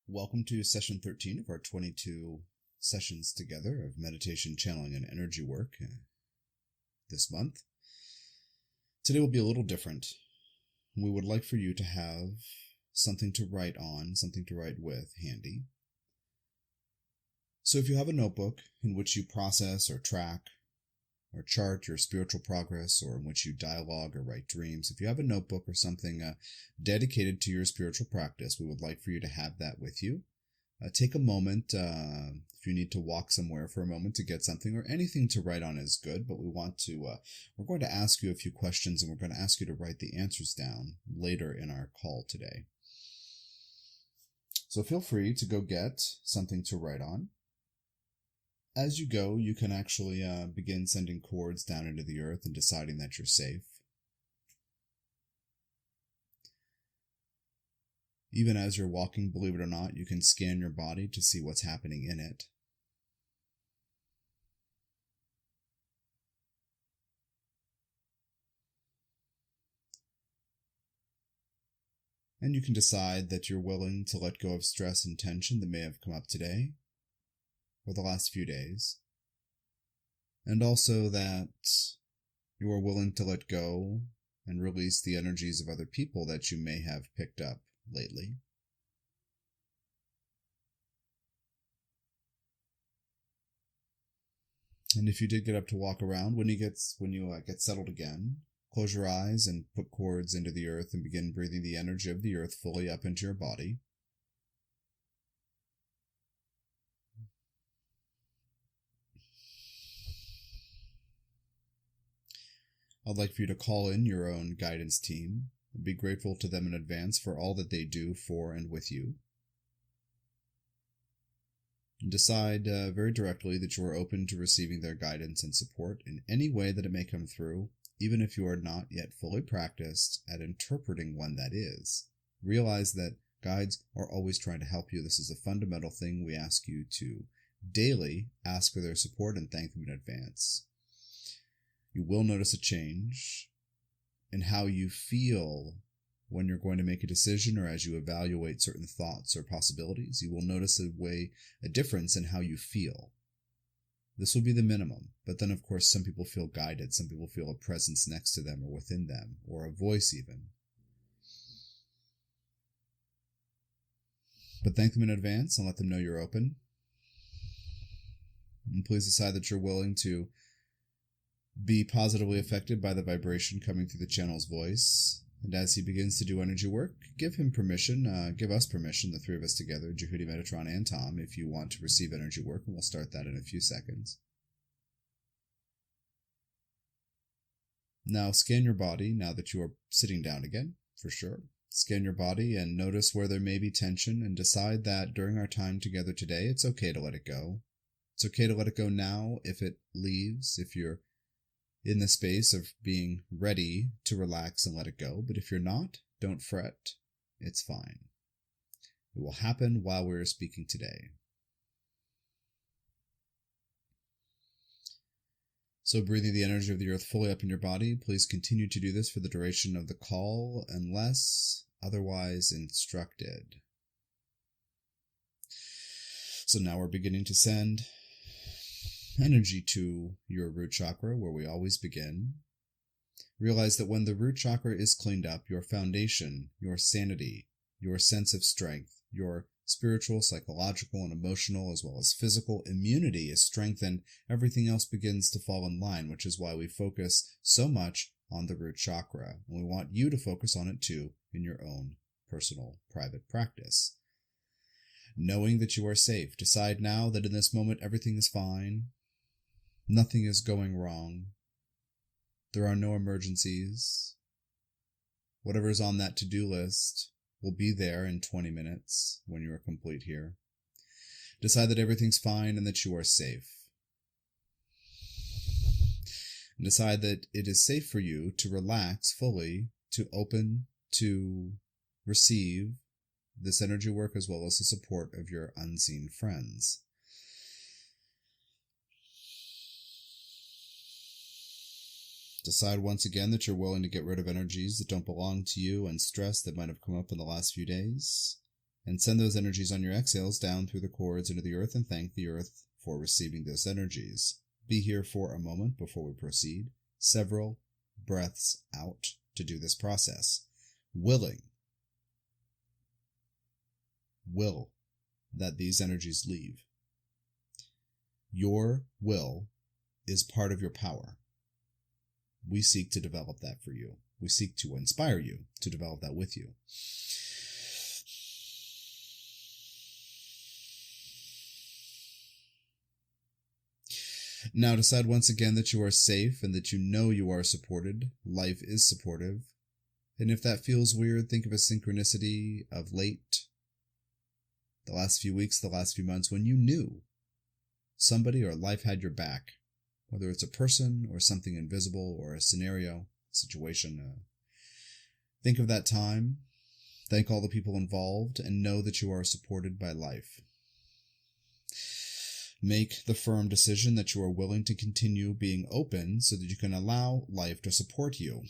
Welcome to session 13 of our 22 sessions together of meditation, channeling, and energy work this month. Today will be a little different. We would like for you to have something to write on, something to write with handy. So if you have a notebook in which you process or track or chart your spiritual progress, or in which you dialogue or write dreams, if you have a notebook or something dedicated to your spiritual practice, we would like for you to have that with you. Take a moment, if you need to walk somewhere for a moment to get something, or anything to write on is good, but we're going to ask you a few questions, and we're going to ask you to write the answers down later in our call today. So feel free to go get something to write on. As you go, you can actually begin sending cords down into the earth and deciding that you're safe. Even as you're walking, believe it or not, you can scan your body to see what's happening in it. And you can decide that you're willing to let go of stress and tension that may have come up today or the last few days. And also that you are willing to let go and release the energies of other people that you may have picked up lately. And if you did get up to walk around, when you get settled again, close your eyes and put cords into the earth and begin breathing the energy of the earth fully up into your body. I'd like for you to call in your own guidance team and be grateful to them in advance for all that they do for and with you. And decide very directly that you are open to receiving their guidance and support in any way that it may come through, even if you are not yet fully practiced at interpreting when that is. Realize that guides are always trying to help you. This is a fundamental thing we ask you to daily ask for their support and thank them in advance. You will notice a change in how you feel when you're going to make a decision, or as you evaluate certain thoughts or possibilities. You will notice a difference in how you feel. This will be the minimum, but then of course some people feel guided, some people feel a presence next to them or within them, or a voice even. But thank them in advance and let them know you're open. And please decide that you're willing to be positively affected by the vibration coming through the channel's voice. And as he begins to do energy work, give him permission, give us permission, the three of us together, Djehuty, Metatron, and Tom, if you want to receive energy work, and we'll start that in a few seconds. Now scan your body, now that you are sitting down again, for sure. Scan your body and notice where there may be tension, and decide that during our time together today, it's okay to let it go. It's okay to let it go now if it leaves, if you're in the space of being ready to relax and let it go. But if you're not, don't fret. It's fine. It will happen while we're speaking today. So breathing the energy of the earth fully up in your body, please continue to do this for the duration of the call unless otherwise instructed. So now we're beginning to send energy to your root chakra, where we always begin. Realize that when the root chakra is cleaned up, your foundation, your sanity, your sense of strength, your spiritual, psychological, and emotional, as well as physical immunity is strengthened. Everything else begins to fall in line, which is why we focus so much on the root chakra. And we want you to focus on it too in your own personal, private practice. Knowing that you are safe, decide now that in this moment everything is fine. Nothing is going wrong. There are no emergencies. Whatever is on that to-do list will be there in 20 minutes when you are complete here. Decide that everything's fine and that you are safe. And decide that it is safe for you to relax fully, to open, to receive this energy work as well as the support of your unseen friends. Decide once again that you're willing to get rid of energies that don't belong to you and stress that might have come up in the last few days. and send those energies on your exhales down through the cords into the earth, and thank the earth for receiving those energies. Be here for a moment before we proceed. Several breaths out to do this process. Will that these energies leave. Your will is part of your power. We seek to develop that for you. We seek to inspire you to develop that with you. Now decide once again that you are safe and that you know you are supported. Life is supportive. And if that feels weird, think of a synchronicity of late, the last few weeks, the last few months, when you knew somebody or life had your back, whether it's a person or something invisible or a scenario, situation. Think of that time, thank all the people involved, and know that you are supported by life. Make the firm decision that you are willing to continue being open so that you can allow life to support you.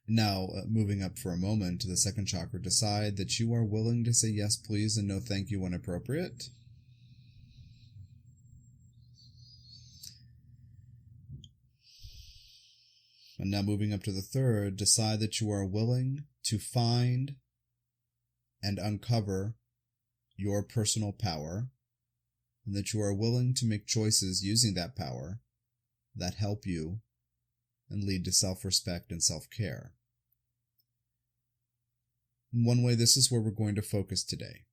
Now, moving up for a moment to the second chakra, decide that you are willing to say yes, please, and no thank you when appropriate. And now moving up to the third, decide that you are willing to find and uncover your personal power, and that you are willing to make choices using that power that help you and lead to self-respect and self-care. In one way, this is where we're going to focus today.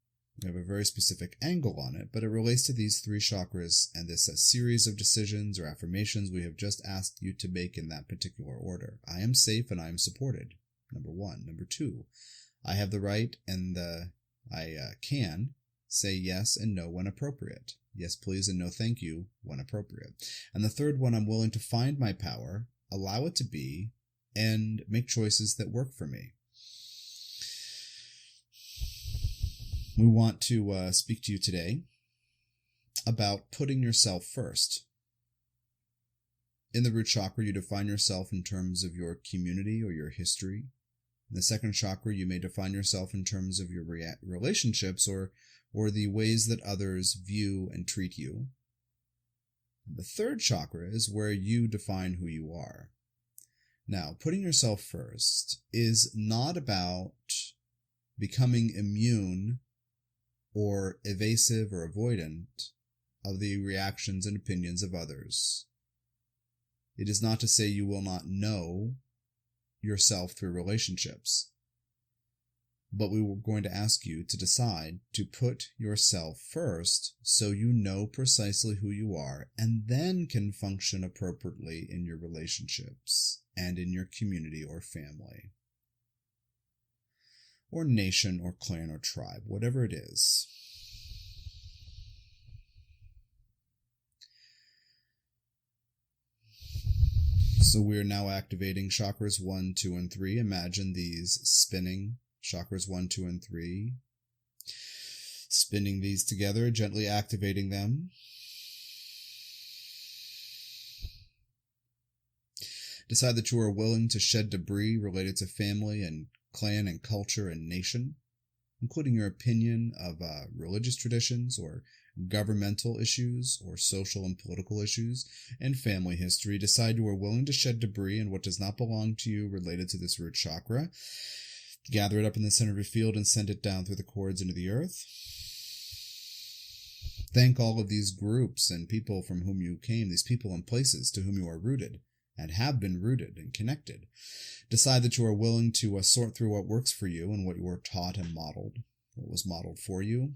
We have a very specific angle on it, but it relates to these three chakras and this series of decisions or affirmations we have just asked you to make in that particular order. I am safe and I am supported. Number one. Number two, I have the right and I can say yes and no when appropriate. Yes, please, and no thank you when appropriate. And the third one, I'm willing to find my power, allow it to be, and make choices that work for me. We want to speak to you today about putting yourself first. In the root chakra, you define yourself in terms of your community or your history. In the second chakra, you may define yourself in terms of your relationships or the ways that others view and treat you. The third chakra is where you define who you are. Now, putting yourself first is not about becoming immune or evasive or avoidant of the reactions and opinions of others. It is not to say you will not know yourself through relationships, but we were going to ask you to decide to put yourself first so you know precisely who you are and then can function appropriately in your relationships and in your community or family or nation or clan or tribe, whatever it is. So we are now activating chakras 1, 2, and 3. Imagine these spinning, chakras 1, 2, and 3. Spinning these together, gently activating them. Decide that you are willing to shed debris related to family and clan and culture and nation, including your opinion of religious traditions or governmental issues or social and political issues and family history. Decide you are willing to shed debris and what does not belong to you related to this root chakra. Gather it up in the center of your field and send it down through the cords into the earth. Thank all of these groups and people from whom you came, these people and places to whom you are rooted and have been rooted and connected. Decide that you are willing to sort through what works for you and what you were taught and modeled, what was modeled for you.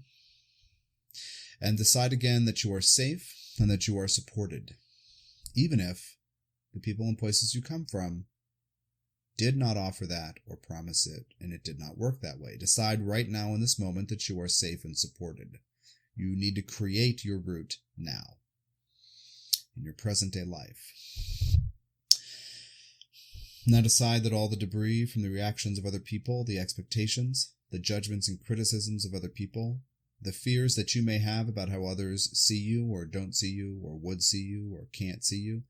And decide again that you are safe and that you are supported, even if the people and places you come from did not offer that or promise it, and it did not work that way. Decide right now in this moment that you are safe and supported. You need to create your root now in your present-day life. Now decide that all the debris from the reactions of other people, the expectations, the judgments and criticisms of other people, the fears that you may have about how others see you or don't see you or would see you or can't see you,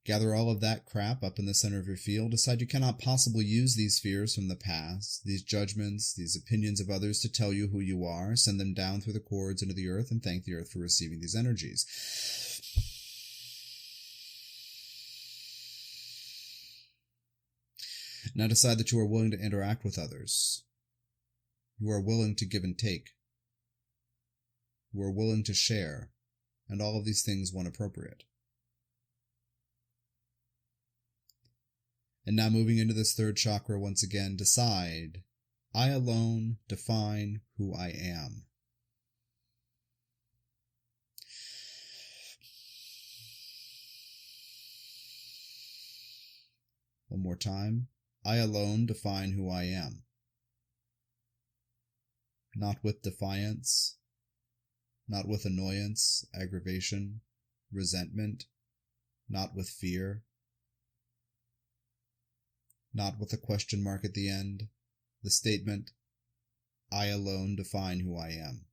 Gather all of that crap up in the center of your field. Decide you cannot possibly use these fears from the past, these judgments, these opinions of others to tell you who you are. Send them down through the cords into the earth and thank the earth for receiving these energies. Now decide that you are willing to interact with others. You are willing to give and take. You are willing to share, and all of these things when appropriate. And now moving into this third chakra once again, decide, I alone define who I am. One more time. I alone define who I am. Not with defiance, not with annoyance, aggravation, resentment, not with fear, not with a question mark at the end, the statement, I alone define who I am.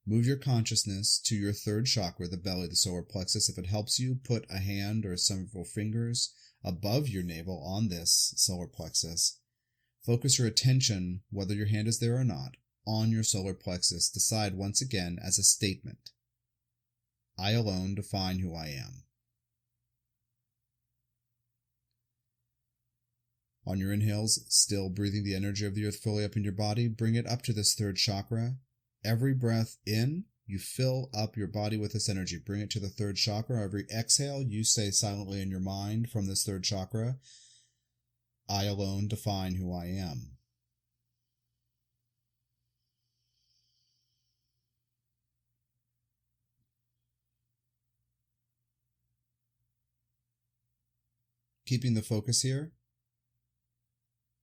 Move your consciousness to your third chakra, the belly, the solar plexus. If it helps you, put a hand or several fingers above your navel on this solar plexus. Focus your attention, whether your hand is there or not, on your solar plexus. Decide once again as a statement, I alone define who I am. On your inhales, still breathing the energy of the earth fully up in your body, bring it up to this third chakra. Every breath in, you fill up your body with this energy. Bring it to the third chakra. Every exhale, you say silently in your mind from this third chakra, I alone define who I am. Keeping the focus here,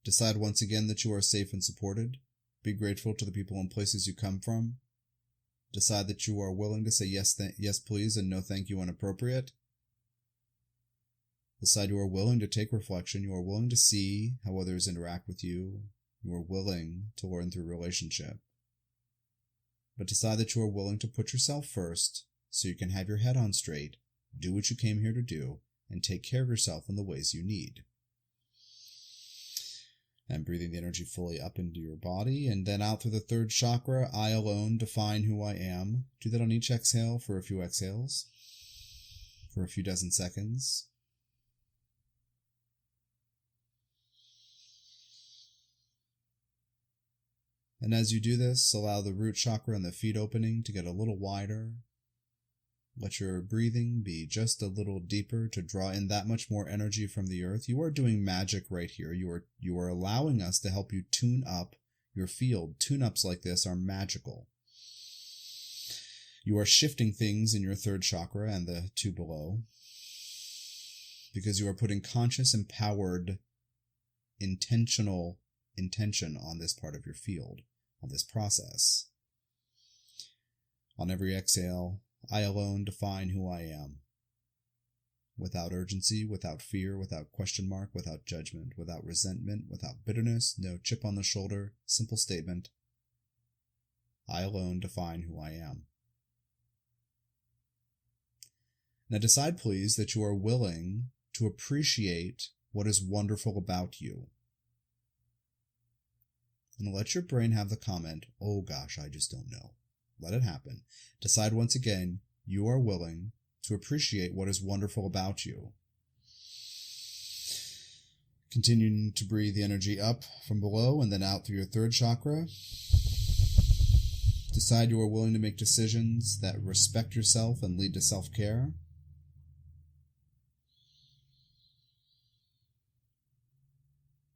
decide once again that you are safe and supported. Be grateful to the people and places you come from. Decide that you are willing to say yes, yes please, and no thank you when appropriate. Decide you are willing to take reflection. You are willing to see how others interact with you. You are willing to learn through relationship. But decide that you are willing to put yourself first so you can have your head on straight, do what you came here to do, and take care of yourself in the ways you need. And breathing the energy fully up into your body, and then out through the third chakra, I alone define who I am. Do that on each exhale for a few exhales, for a few dozen seconds. And as you do this, allow the root chakra and the feet opening to get a little wider. Let your breathing be just a little deeper to draw in that much more energy from the earth. You are doing magic right here. You are allowing us to help you tune up your field. Tune-ups like this are magical. You are shifting things in your third chakra and the two below because you are putting conscious, empowered, intentional intention on this part of your field, on this process. On every exhale, I alone define who I am. Without urgency, without fear, without question mark, without judgment, without resentment, without bitterness, no chip on the shoulder, simple statement. I alone define who I am. Now decide, please, that you are willing to appreciate what is wonderful about you. And let your brain have the comment, oh gosh, I just don't know. Let it happen. Decide once again, you are willing to appreciate what is wonderful about you. Continuing to breathe the energy up from below and then out through your third chakra. Decide you are willing to make decisions that respect yourself and lead to self-care.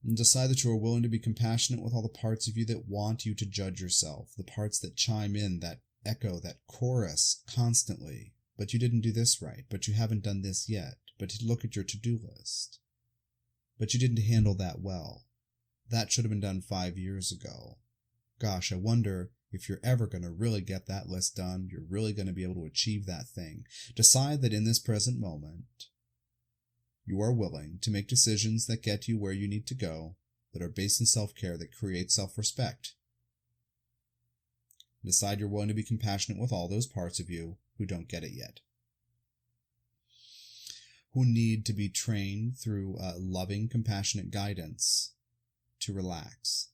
And decide that you are willing to be compassionate with all the parts of you that want you to judge yourself, the parts that chime in, that echo, that chorus constantly. But you didn't do this right, but you haven't done this yet, but you look at your to-do list. But you didn't handle that well. That should have been done 5 years ago. Gosh, I wonder if you're ever going to really get that list done, you're really going to be able to achieve that thing. Decide that in this present moment, you are willing to make decisions that get you where you need to go, that are based in self-care, that create self-respect. Decide you're willing to be compassionate with all those parts of you who don't get it yet. who need to be trained through loving, compassionate guidance to relax,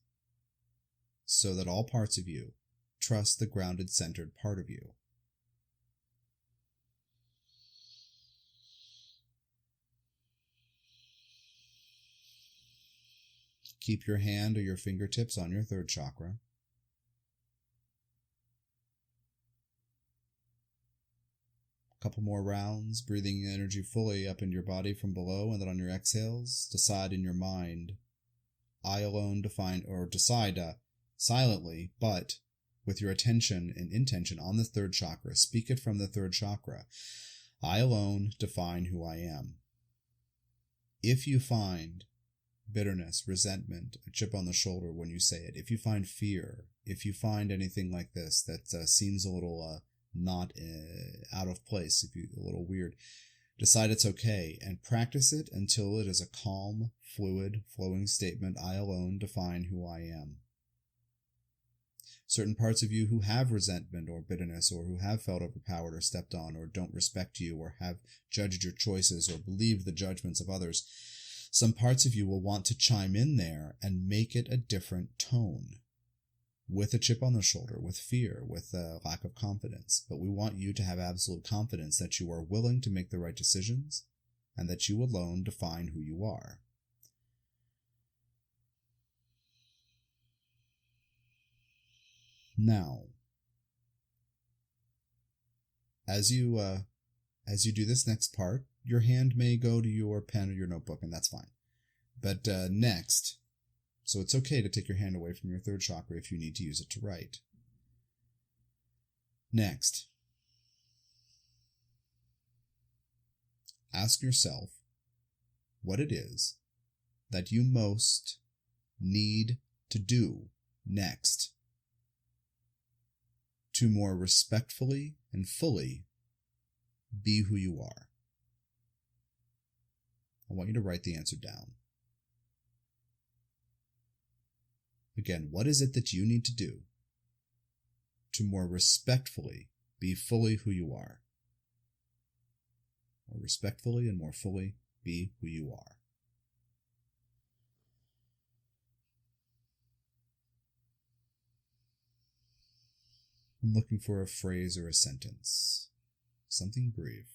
so that all parts of you trust the grounded, centered part of you. Keep your hand or your fingertips on your third chakra. A couple more rounds, breathing energy fully up into your body from below, and then on your exhales, decide in your mind, I alone define, or decide silently, but with your attention and intention on the third chakra. Speak it from the third chakra. I alone define who I am. If you find bitterness, resentment, a chip on the shoulder when you say it, if you find fear, if you find anything like this that seems a little not out of place, if you a little weird, decide it's okay and practice it until it is a calm, fluid, flowing statement. I alone define who I am. Certain parts of you who have resentment or bitterness, or who have felt overpowered or stepped on, or don't respect you, or have judged your choices, or believe the judgments of others, some parts of you will want to chime in there and make it a different tone, with a chip on the shoulder, with fear, with a lack of confidence. But we want you to have absolute confidence that you are willing to make the right decisions, and that you alone define who you are. Now, as you do this next part, your hand may go to your pen or your notebook, and that's fine. But next, so it's okay to take your hand away from your third chakra if you need to use it to write. Next, ask yourself what it is that you most need to do next to more respectfully and fully be who you are. I want you to write the answer down. Again, what is it that you need to do to more respectfully be fully who you are? More respectfully and more fully be who you are. I'm looking for a phrase or a sentence. Something brief.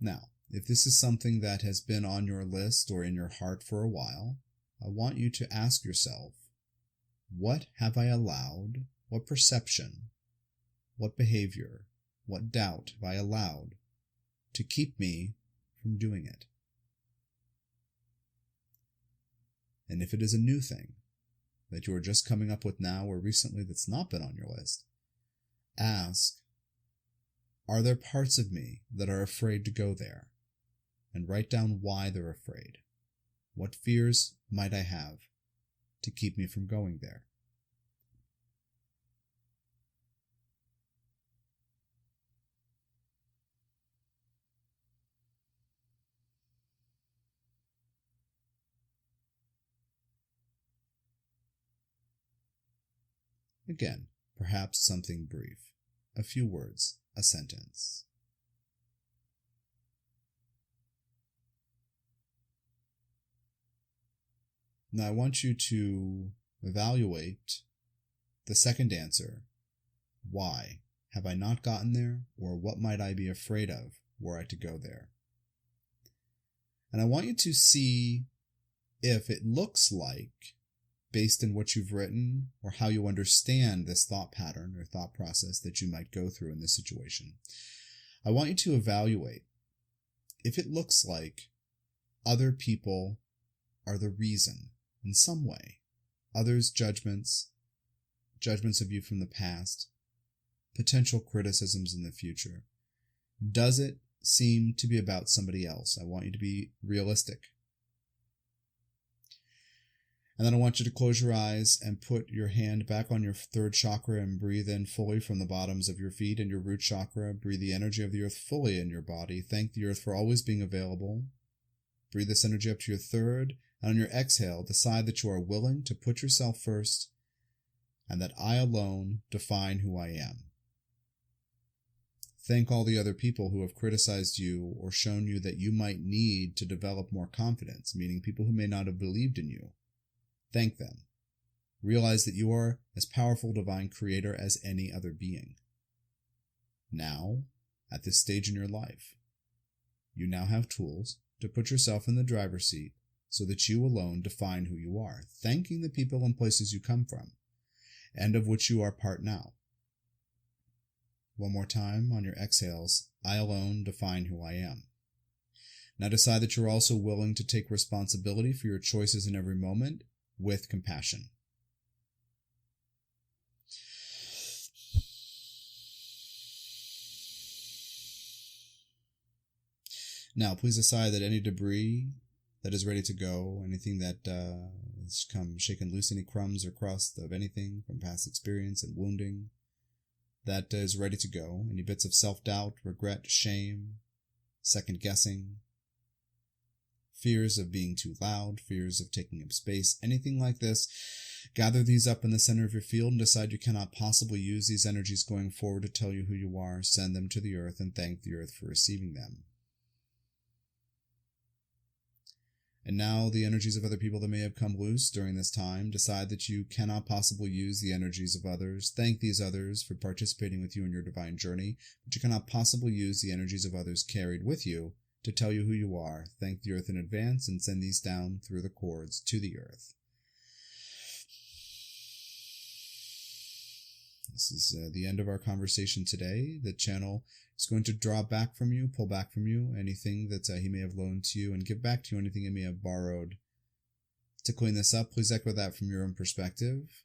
Now, if this is something that has been on your list or in your heart for a while, I want you to ask yourself, what have I allowed, what perception, what behavior, what doubt have I allowed to keep me from doing it? And if it is a new thing that you are just coming up with now or recently that's not been on your list, ask, are there parts of me that are afraid to go there? And write down why they're afraid. What fears might I have to keep me from going there? Again, perhaps something brief, a few words, a sentence. Now I want you to evaluate the second answer. Why have I not gotten there, or what might I be afraid of were I to go there? And I want you to see if it looks like, based on what you've written or how you understand this thought pattern or thought process that you might go through in this situation, I want you to evaluate if it looks like other people are the reason in some way. Others' judgments of you from the past, potential criticisms in the future. Does it seem to be about somebody else? I want you to be realistic. And then I want you to close your eyes and put your hand back on your third chakra and breathe in fully from the bottoms of your feet and your root chakra. Breathe the energy of the earth fully in your body. Thank the earth for always being available. Breathe this energy up to your third. And on your exhale, decide that you are willing to put yourself first and that I alone define who I am. Thank all the other people who have criticized you or shown you that you might need to develop more confidence, meaning people who may not have believed in you. Thank them. Realize that you are as powerful divine creator as any other being. Now, at this stage in your life, you now have tools to put yourself in the driver's seat so that you alone define who you are, thanking the people and places you come from, and of which you are part now. One more time on your exhales, I alone define who I am. Now decide that you're also willing to take responsibility for your choices in every moment with compassion. Now, please decide that any debris that is ready to go, anything that has come shaken loose, any crumbs or crust of anything from past experience and wounding, that is ready to go. Any bits of self-doubt, regret, shame, second-guessing, fears of being too loud, fears of taking up space, anything like this, gather these up in the center of your field and decide you cannot possibly use these energies going forward to tell you who you are. Send them to the earth and thank the earth for receiving them. And now the energies of other people that may have come loose during this time, decide that you cannot possibly use the energies of others. Thank these others for participating with you in your divine journey, but you cannot possibly use the energies of others carried with you to tell you who you are. Thank the earth in advance and send these down through the cords to the earth. This is the end of our conversation today. The channel is going to draw back from you, pull back from you anything that he may have loaned to you, and give back to you anything he may have borrowed. To clean this up, please echo that from your own perspective.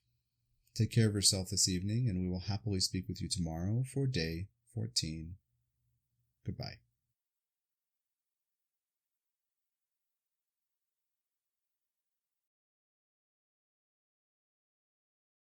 Take care of yourself this evening, and we will happily speak with you tomorrow for day 14. Goodbye.